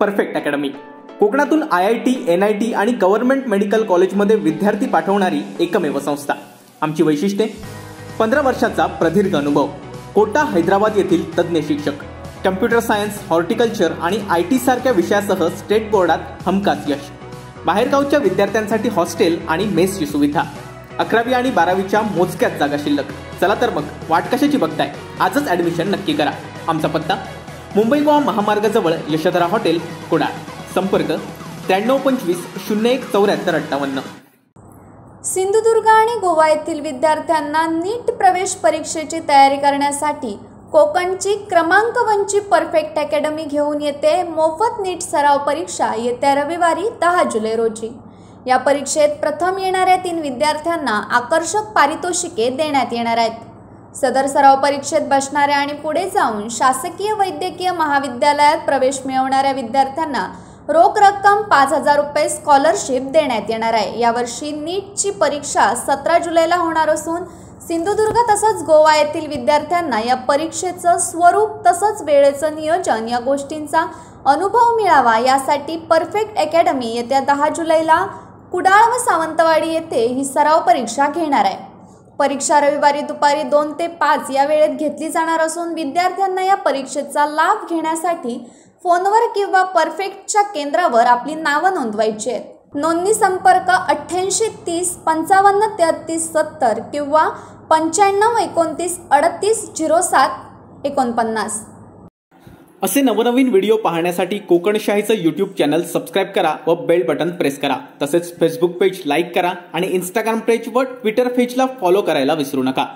Perfect academy कोकणातून IIT, NIT आणि government medical कॉलेजमध्ये विद्यार्थी पाठवणारी एकमेव संस्था। आमची वैशिष्ट्ये: 15 वर्षाचा प्रदीर्घ अनुभव, कोटा हैदराबाद येथील तज्ञ शिक्षक, कम्प्युटर सायन्स, हॉर्टिकल्चर आणि IT सारख्या विषयासह स्टेट बोर्डात हमखास यश, बाहेरगावच्या विद्यार्थ्यांसाठी हॉस्टेल आणि मेसची सुविधा, 11वी आणि 12वीच्या मोजक्याच जागा शिल्लक। चला तर मग वाट कशाची बघताय, आजच ॲडमिशन नक्की करा। आमचा पत्ता: मुंबई गोवा महामार्गाजवळ यशोधरा हॉटेल, कुडाळ। संपर्क 9325 01 74 58। सिंधुदुर्ग आणि गोवा येथील विद्यार्थ्यांना नीट प्रवेश परीक्षेची तयारी करण्यासाठी कोकणची क्रमांक 1 ची परफेक्ट अकॅडमी घेऊन येते मोफत नीट सराव परीक्षा येत्या रविवारी 10 जुलै रोजी। या परीक्षेत प्रथम येणाऱ्या 3 विद्यार्थ्यांना आकर्षक पारितोषिके देण्यात येणार आहेत। सदर सराव परीक्षेत बसणाऱ्या आणि पुढे जाऊन शासकीय वैद्यकीय महाविद्यालयात प्रवेश मिळवणाऱ्या विद्यार्थ्यांना रोख रक्कम 5000 रुपये स्कॉलरशिप देण्यात येणार आहे। यावर्षी नीटची परीक्षा 17 जुलैला होणार असून सिंधुदुर्ग तसंच गोवा येथील विद्यार्थ्यांना या परीक्षेचं स्वरूप तसंच वेळेचं नियोजन या गोष्टींचा अनुभव मिळावा यासाठी परफेक्ट अकॅडमी येत्या 10 जुलैला कुडाळ व सावंतवाडी येथे ही सराव परीक्षा घेणार आहे। परीक्षा रविवारी दुपारी 2 ते 5 या वेळेत घेतली जाणार असून विद्यार्थ्यांना या परीक्षेचा लाभ घेण्यासाठी फोनवर किंवा परफेक्टच्या केंद्रावर आपली नावं नोंदवायची आहेत। नोंदणी संपर्क 88 30 55 33 70 किंवा 95 29 38 07 49। असे नवनवीन व्हिडिओ पाहण्यासाठी कोकणशाहीचं YouTube चॅनल सबस्क्राइब करा व बेल बटन प्रेस करा। तसेच फेसबुक पेज लाईक करा आणि इंस्टाग्राम पेज व ट्विटर पेजला फॉलो करायला विसरू नका।